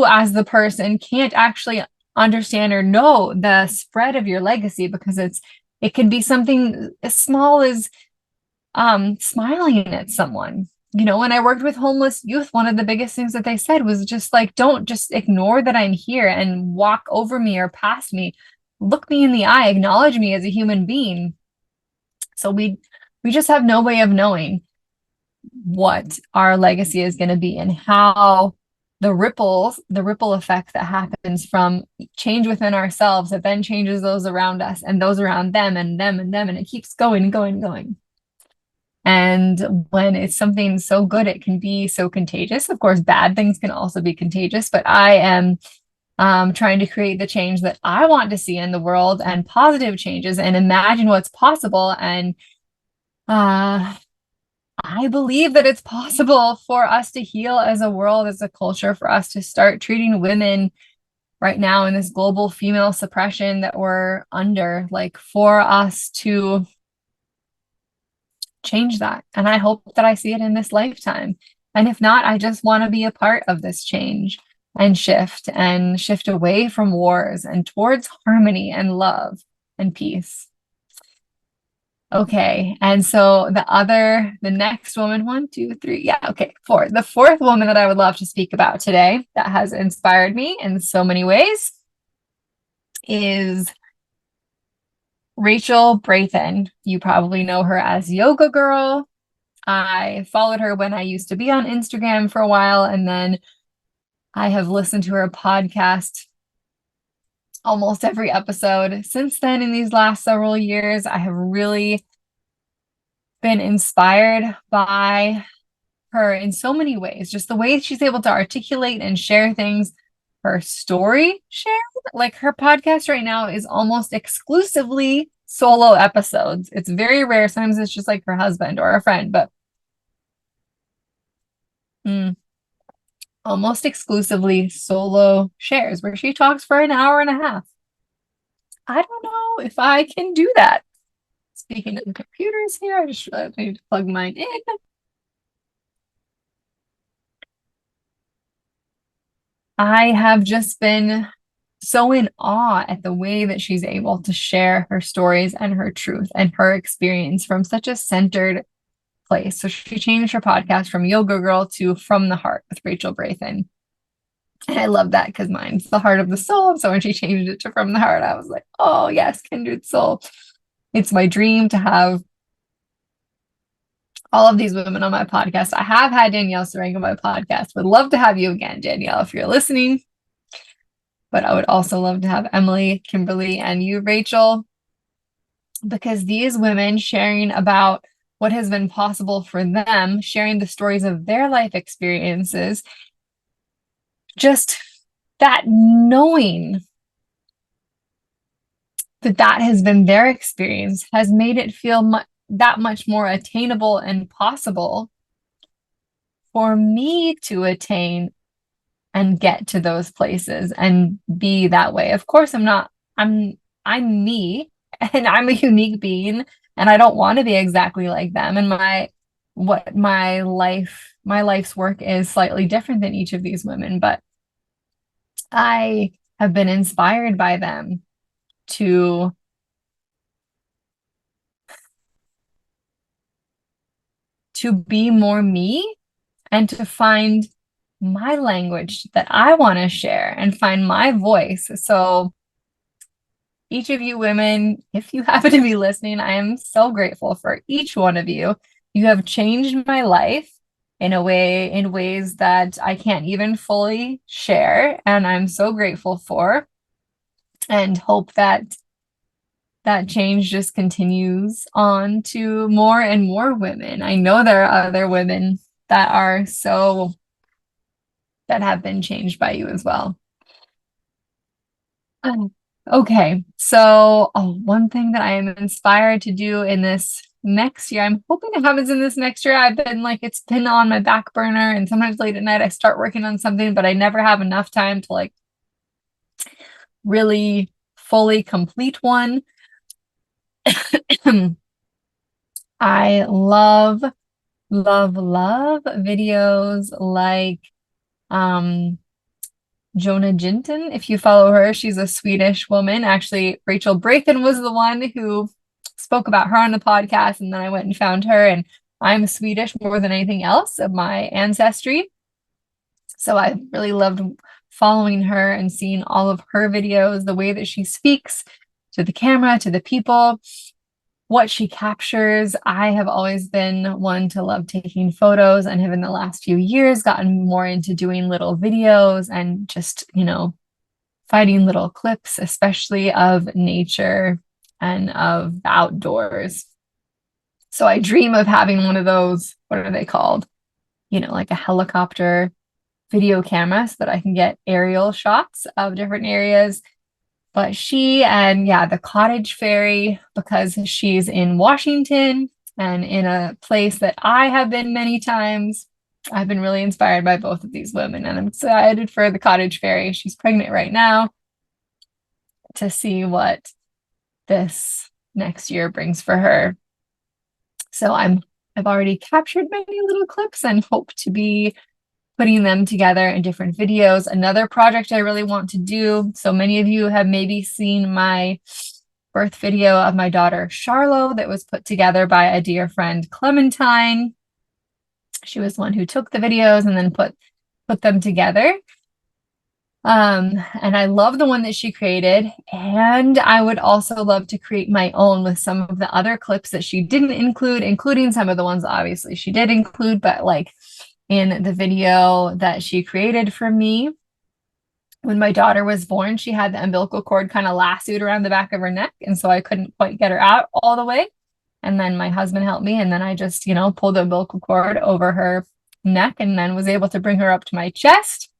as the person can't actually understand or know the spread of your legacy because it can be something as small as smiling at someone. When I worked with homeless youth, one of the biggest things that they said was just like, don't just ignore that I'm here and walk over me or past me. Look me in the eye, acknowledge me as a human being. So we just have no way of knowing what our legacy is going to be and how the ripple effect that happens from change within ourselves that then changes those around us and those around them and them and them, and it keeps going and going and going. And when it's something so good, it can be so contagious. Of course, bad things can also be contagious, but I am trying to create the change that I want to see in the world and positive changes and imagine what's possible. And I believe that it's possible for us to heal as a world, as a culture, for us to start treating women right now in this global female suppression that we're under, like for us to change that. And I hope that I see it in this lifetime. And if not, I just want to be a part of this change and shift away from wars and towards harmony and love and peace. Okay. And so the next woman, 1, 2, 3. Yeah. Okay. 4. The fourth woman that I would love to speak about today that has inspired me in so many ways is Rachel Brathen. You probably know her as Yoga Girl. I followed her when I used to be on Instagram for a while, and then I have listened to her podcast almost every episode since then. In these last several years, I have really been inspired by her in so many ways. Just the way she's able to articulate and share things, her story share. Like her podcast right now is almost exclusively solo episodes. It's very rare. Sometimes it's just like her husband or a friend, but almost exclusively solo shares where she talks for an hour and a half. I don't know if I can do that. Speaking of the computers here, I just need to plug mine in. I have just been so in awe at the way that she's able to share her stories and her truth and her experience from such a centered place. So she changed her podcast from Yoga Girl to From the Heart with Rachel Brathen. And I love that because mine's the heart of the soul. So when she changed it to From the Heart, I was like, oh, yes, kindred soul. It's my dream to have all of these women on my podcast. I have had Danielle Serang on my podcast. Would love to have you again, Danielle, if you're listening. But I would also love to have Emily, Kimberly, and you, Rachel, because these women sharing about what has been possible for them, sharing the stories of their life experiences, just that knowing that that has been their experience has made it feel that much more attainable and possible for me to attain and get to those places and be that way. Of course, I'm me and I'm a unique being and I don't want to be exactly like them. And my life's work is slightly different than each of these women, but I have been inspired by them to be more me and to find my language that I want to share and find my voice. So each of you women, if you happen to be listening, I am so grateful for each one of you. You have changed my life in ways that I can't even fully share. And I'm so grateful for and hope that that change just continues on to more and more women. I know there are other women that have been changed by you as well. Okay, so one thing that I am inspired to do in this next year, I'm hoping it happens in this next year. It's been on my back burner, and sometimes late at night I start working on something, but I never have enough time to really fully complete one. I love, love, love videos like Jonah Jinton. If you follow her, she's a Swedish woman. Actually, Rachel Brathen was the one who spoke about her on the podcast, and then I went and found her, and I'm Swedish more than anything else of my ancestry. So I really loved following her and seeing all of her videos, the way that she speaks to the camera, to the people, what she captures. I have always been one to love taking photos and have in the last few years gotten more into doing little videos and just, finding little clips, especially of nature and of the outdoors. So I dream of having one of those, what are they called? Like a helicopter video camera so that I can get aerial shots of different areas. But the cottage fairy, because she's in Washington and in a place that I have been many times, I've been really inspired by both of these women, and I'm excited for the cottage fairy. She's pregnant right now, to see what this next year brings for her. So I've already captured many little clips and hope to be putting them together in different videos. Another project I really want to do. So many of you have maybe seen my birth video of my daughter, Charlo, that was put together by a dear friend, Clementine. She was the one who took the videos and then put them together. And I love the one that she created. And I would also love to create my own with some of the other clips that she didn't include, including some of the ones obviously she did include, but in the video that she created for me, when my daughter was born, she had the umbilical cord kind of lassoed around the back of her neck. And so I couldn't quite get her out all the way. And then my husband helped me. And then I just, pulled the umbilical cord over her neck and then was able to bring her up to my chest.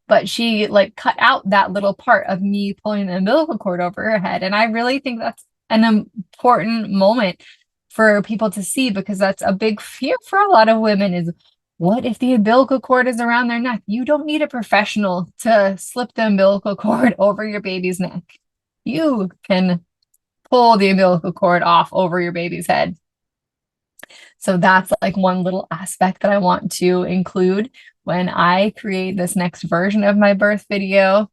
But she cut out that little part of me pulling the umbilical cord over her head. And I really think that's an important moment for people to see, because that's a big fear for a lot of women, is What if the umbilical cord is around their neck? You don't need a professional to slip the umbilical cord over your baby's neck. You can pull the umbilical cord off over your baby's head. So that's like one little aspect that I want to include when I create this next version of my birth video.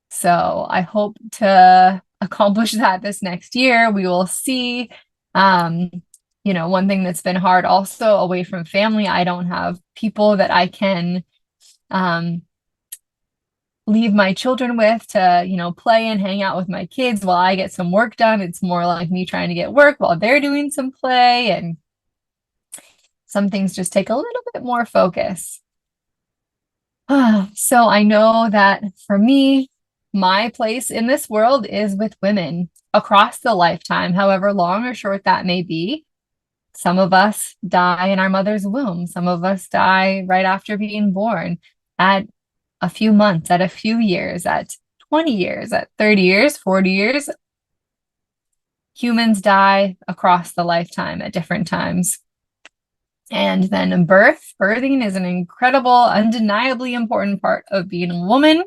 So I hope to accomplish that this next year. We will see. One thing that's been hard also away from family, I don't have people that I can leave my children with to, play and hang out with my kids while I get some work done. It's more like me trying to get work while they're doing some play, and some things just take a little bit more focus. So I know that for me, my place in this world is with women across the lifetime, however long or short that may be. Some of us die in our mother's womb. Some of us die right after being born, at a few months, at a few years, at 20 years, at 30 years, 40 years. Humans die across the lifetime at different times. And then birthing is an incredible, undeniably important part of being a woman.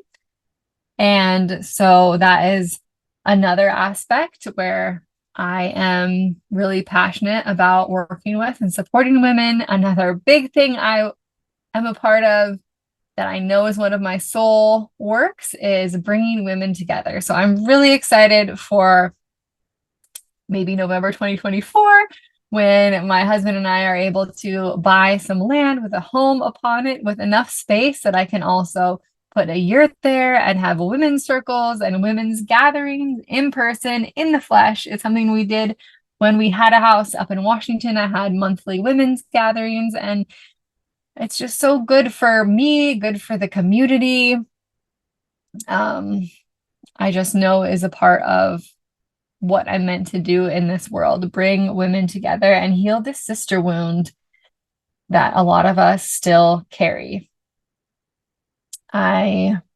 And so that is another aspect where I am really passionate about working with and supporting women. Another big thing I am a part of that I know is one of my soul works is bringing women together. So I'm really excited for maybe November 2024, when my husband and I are able to buy some land with a home upon it with enough space that I can also put a yurt there and have women's circles and women's gatherings in person, in the flesh. It's something we did when we had a house up in Washington. I had monthly women's gatherings, and it's just so good for me, good for the community. I just know is a part of what I'm meant to do in this world, bring women together and heal this sister wound that a lot of us still carry. Yeah.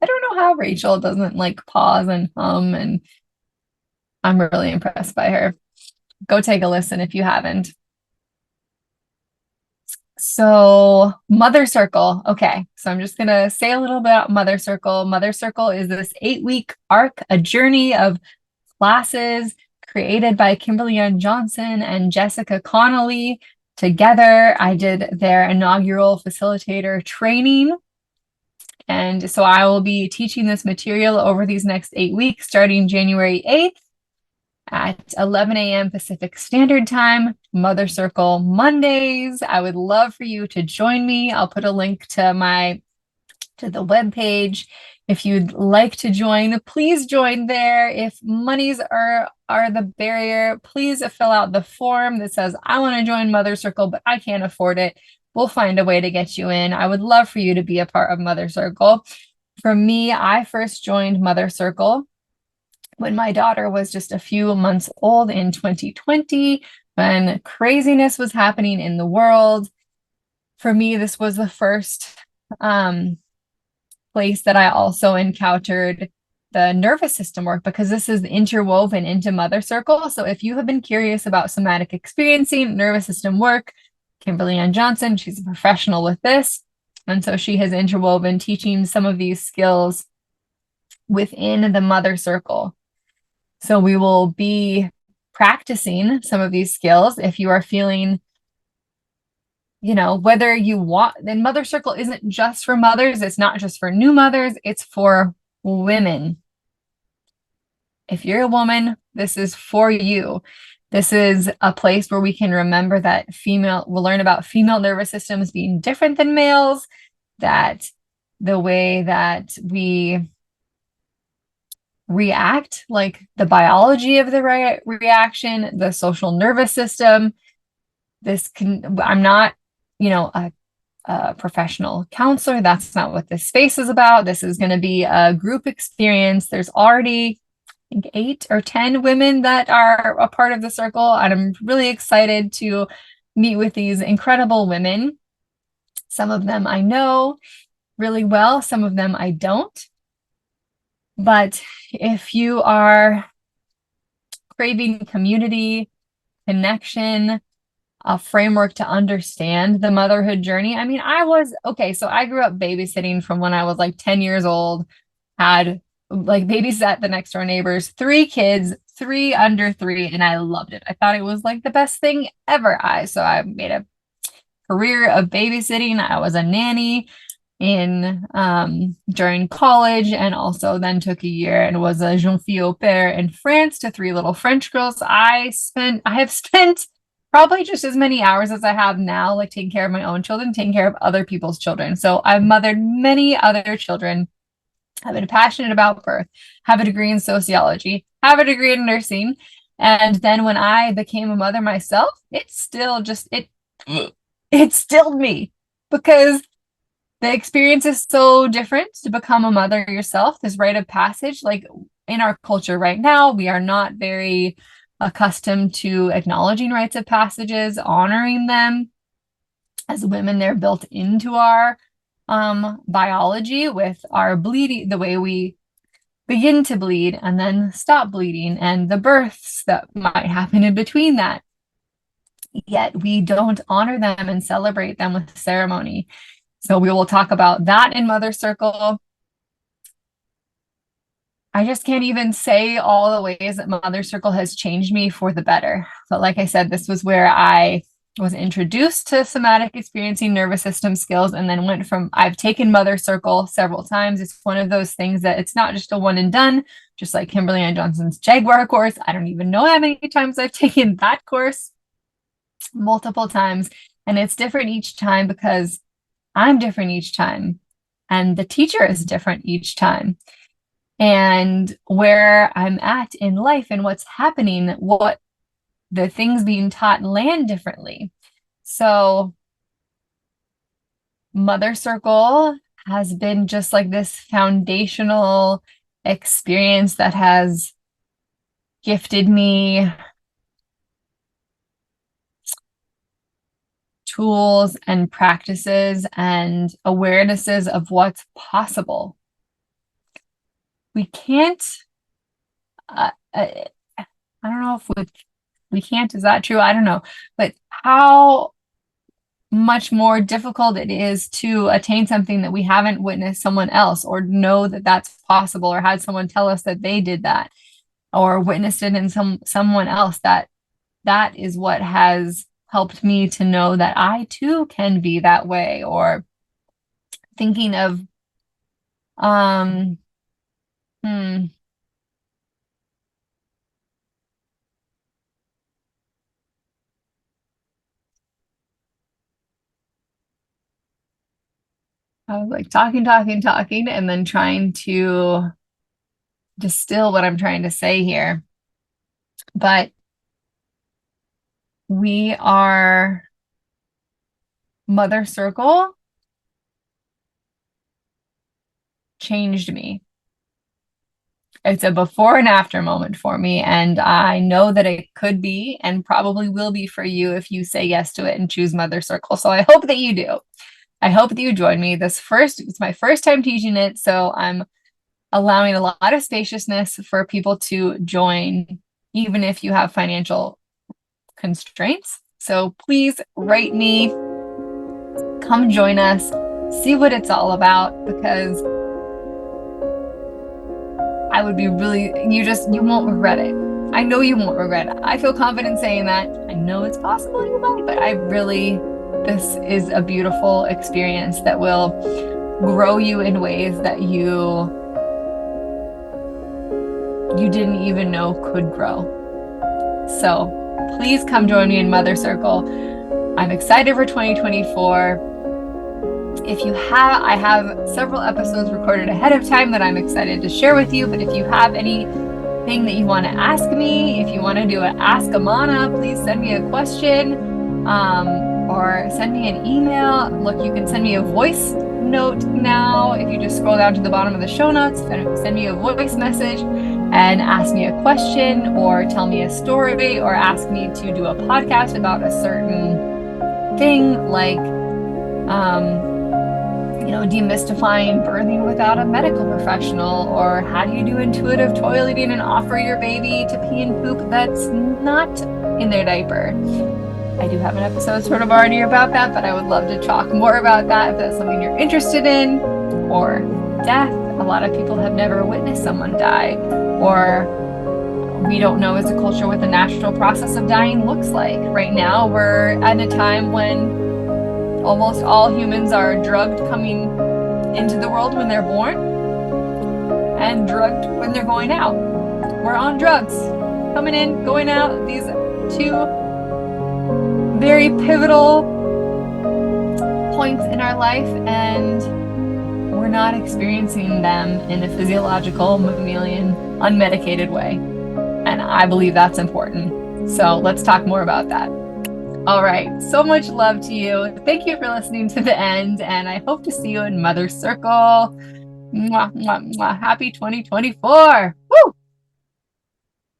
I don't know how Rachel doesn't like pause and hum, and I'm really impressed by her. Go take a listen if you haven't. So Mother Circle. Okay, so I'm just going to say a little bit about Mother Circle. Mother Circle is this 8-week arc, a journey of classes created by Kimberly Ann Johnson and Jessica Connolly. Together, I did their inaugural facilitator training. And so I will be teaching this material over these next 8 weeks, starting January 8th at 11 a.m. Pacific Standard Time, Mother Circle Mondays. I would love for you to join me. I'll put a link to the webpage. If you'd like to join, please join there. If monies are the barrier, please fill out the form that says, I want to join Mother Circle, but I can't afford it. We'll find a way to get you in. I would love for you to be a part of Mother Circle. For me, I first joined Mother Circle when my daughter was just a few months old in 2020, when craziness was happening in the world. For me, this was the first place that I also encountered the nervous system work, because this is interwoven into Mother Circle. So if you have been curious about somatic experiencing, nervous system work, Kimberly Ann Johnson, she's a professional with this. And so she has interwoven teaching some of these skills within the Mother Circle. So we will be practicing some of these skills. If you are feeling, whether you want, then Mother Circle isn't just for mothers. It's not just for new mothers. It's for women. If you're a woman, this is for you. This is a place where we can remember that we'll learn about female nervous systems being different than males, that the way that we react, like the biology of the reaction, the social nervous system. I'm not, a professional counselor. That's not what this space is about. This is going to be a group experience. There's already, I think, 8 or 10 women that are a part of the circle, and I'm really excited to meet with these incredible women. Some of them I know really well, some of them I don't. But if you are craving community, connection, a framework to understand the motherhood journey. I mean, so I grew up babysitting from when I was like 10 years old, had like babysat the next door neighbors, 3 kids, 3 under 3, and I loved it. I thought it was like the best thing ever. So I made a career of babysitting. I was a nanny in during college, and also then took a year and was a jeune fille au pair in France to 3 little French girls. I have spent probably just as many hours as I have now, like taking care of my own children, taking care of other people's children. So I've mothered many other children. I've been passionate about birth, have a degree in sociology, have a degree in nursing. And then when I became a mother myself, it stilled me, because the experience is so different to become a mother yourself. This rite of passage, like in our culture right now, we are not very accustomed to acknowledging rites of passages, honoring them. As women, they're built into our biology with our bleeding, the way we begin to bleed and then stop bleeding, and the births that might happen in between that. Yet we don't honor them and celebrate them with ceremony. So we will talk about that in Mother Circle. I just can't even say all the ways that Mother Circle has changed me for the better. But like I said, this was where I was introduced to somatic experiencing nervous system skills, and then I've taken Mother Circle several times. It's one of those things that it's not just a one and done, just like Kimberly Ann Johnson's Jaguar course. I don't even know how many times I've taken that course, multiple times. And it's different each time because I'm different each time, and the teacher is different each time. And where I'm at in life and what's happening, what the things being taught land differently. So Mother Circle has been just like this foundational experience that has gifted me tools and practices and awarenesses of what's possible. We can't, I don't know if we can't, is that true? I don't know. But how much more difficult it is to attain something that we haven't witnessed someone else, or know that that's possible, or had someone tell us that they did that, or witnessed it in someone else. That is what has helped me to know that I too can be that way. Or thinking of I was like talking, and then trying to distill what I'm trying to say here. But we are Mother Circle changed me. It's a before and after moment for me. And I know that it could be and probably will be for you if you say yes to it and choose Mother Circle. So I hope that you do. I hope that you join me. It's my first time teaching it. So I'm allowing a lot of spaciousness for people to join, even if you have financial constraints. So please write me, come join us, see what it's all about, because I would be you won't regret it. I know you won't regret it. I feel confident saying that. I know it's possible you might, but this is a beautiful experience that will grow you in ways that you didn't even know could grow. So please come join me in Mother Circle. I'm excited for 2024. I have several episodes recorded ahead of time that I'm excited to share with you. But if you have anything that you want to ask me, if you want to do an Ask Amana, please send me a question or send me an email. Look, you can send me a voice note now. If you just scroll down to the bottom of the show notes, send me a voice message and ask me a question, or tell me a story, or ask me to do a podcast about a certain thing, like demystifying birthing without a medical professional, or how do you do intuitive toileting and offer your baby to pee and poop that's not in their diaper. I do have an episode sort of already about that, but I would love to talk more about that if that's something you're interested in. Or death. A lot of people have never witnessed someone die, or we don't know as a culture what the natural process of dying looks like. Right now, we're at a time when almost all humans are drugged coming into the world when they're born and drugged when they're going out. We're on drugs, coming in, going out, these two very pivotal points in our life, and we're not experiencing them in a physiological, mammalian, unmedicated way. And I believe that's important. So let's talk more about that. All right. So much love to you. Thank you for listening to the end. And I hope to see you in Mother's Circle. Mwah, mwah, mwah. Happy 2024. Woo!